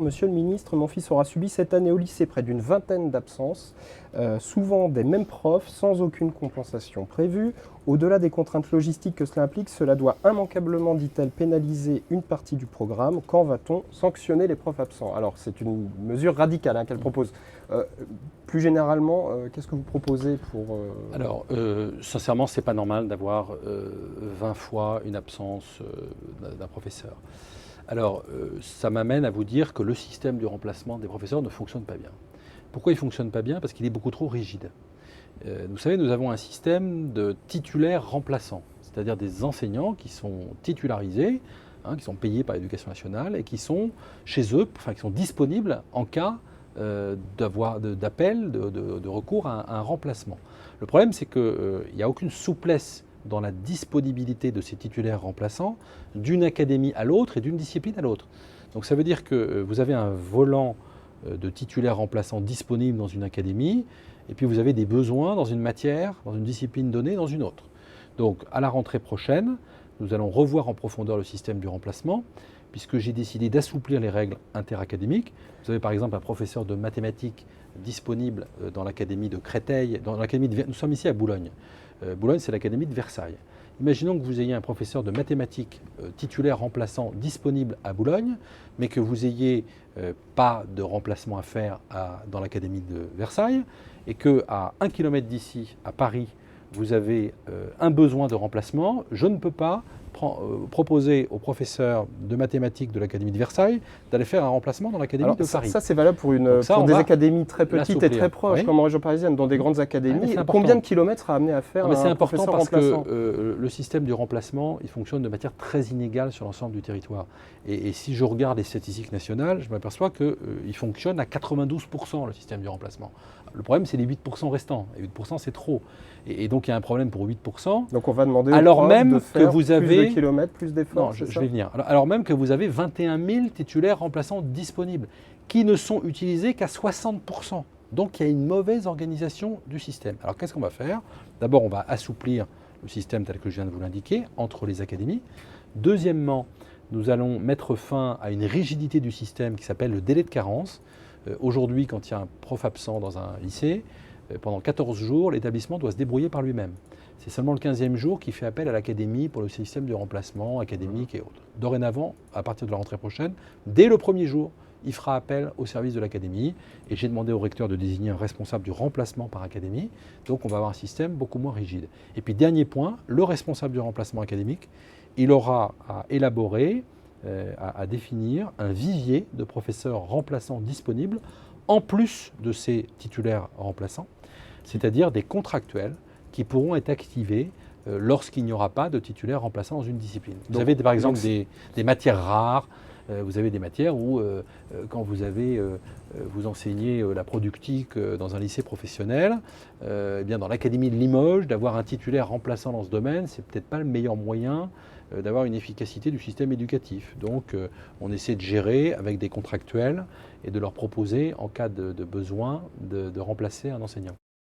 Monsieur le ministre, mon fils aura subi cette année au lycée près d'une vingtaine d'absences, souvent des mêmes profs, sans aucune compensation prévue. Au-delà des contraintes logistiques que cela implique, cela doit immanquablement, dit-elle, pénaliser une partie du programme. Quand va-t-on sanctionner les profs absents? Alors, c'est une mesure radicale qu'elle propose. Plus généralement, qu'est-ce que vous proposez pour... Alors, sincèrement, c'est pas normal d'avoir 20 fois une absence d'un professeur. Alors, ça m'amène à vous dire que le système du remplacement des professeurs ne fonctionne pas bien. Pourquoi il ne fonctionne pas bien? Parce qu'il est beaucoup trop rigide. Vous savez, nous avons un système de titulaires remplaçants, c'est-à-dire des enseignants qui sont titularisés, qui sont payés par l'Éducation nationale et qui sont chez eux, enfin qui sont disponibles en cas d'appel, de recours à un remplacement. Le problème, c'est qu'il n'y a aucune souplesse dans la disponibilité de ces titulaires remplaçants d'une académie à l'autre et d'une discipline à l'autre. Donc ça veut dire que vous avez un volant de titulaires remplaçants disponibles dans une académie, et puis vous avez des besoins dans une matière, dans une discipline donnée, dans une autre. Donc à la rentrée prochaine, nous allons revoir en profondeur le système du remplacement, puisque j'ai décidé d'assouplir les règles interacadémiques. Vous avez par exemple un professeur de mathématiques disponible dans l'académie de Créteil, nous sommes ici à Boulogne. Boulogne, c'est l'académie de Versailles. Imaginons que vous ayez un professeur de mathématiques titulaire remplaçant disponible à Boulogne, mais que vous n'ayez pas de remplacement à faire dans l'académie de Versailles, et qu'à 1 km d'ici, à Paris, vous avez un besoin de remplacement. Je ne peux pas proposer aux professeurs de mathématiques de l'Académie de Versailles d'aller faire un remplacement dans l'Académie de Paris. Ça, c'est valable pour des académies très petites et très proches, comme en région parisienne, dans des grandes académies. Combien de kilomètres sera amené à faire un professeur remplaçant? C'est important parce que le système du remplacement, il fonctionne de manière très inégale sur l'ensemble du territoire. Et si je regarde les statistiques nationales, je m'aperçois qu'il fonctionne à 92% le système du remplacement. Le problème, c'est les 8% restants. Et 8%, c'est trop. Et donc, il y a un problème pour 8%. Donc, on va demander aux profs de faire plus de kilomètres, plus d'efforts. Non, je vais venir. Alors même que vous avez 21 000 titulaires remplaçants disponibles, qui ne sont utilisés qu'à 60%. Donc, il y a une mauvaise organisation du système. Alors, qu'est-ce qu'on va faire? D'abord, on va assouplir le système tel que je viens de vous l'indiquer, entre les académies. Deuxièmement, nous allons mettre fin à une rigidité du système qui s'appelle le délai de carence. Aujourd'hui, quand il y a un prof absent dans un lycée, pendant 14 jours, l'établissement doit se débrouiller par lui-même. C'est seulement le 15e jour qu'il fait appel à l'académie pour le système de remplacement académique et autres. Dorénavant, à partir de la rentrée prochaine, dès le premier jour, il fera appel au service de l'académie. Et j'ai demandé au recteur de désigner un responsable du remplacement par académie. Donc on va avoir un système beaucoup moins rigide. Et puis dernier point, le responsable du remplacement académique, il aura à élaborer, à définir un vivier de professeurs remplaçants disponibles, en plus de ces titulaires remplaçants, c'est-à-dire des contractuels qui pourront être activés lorsqu'il n'y aura pas de titulaire remplaçant dans une discipline. Vous avez par exemple des matières rares, vous avez des matières où quand vous enseignez la productique dans un lycée professionnel, eh bien dans l'académie de Limoges, d'avoir un titulaire remplaçant dans ce domaine, c'est peut-être pas le meilleur moyen d'avoir une efficacité du système éducatif. Donc on essaie de gérer avec des contractuels et de leur proposer en cas de besoin de remplacer un enseignant.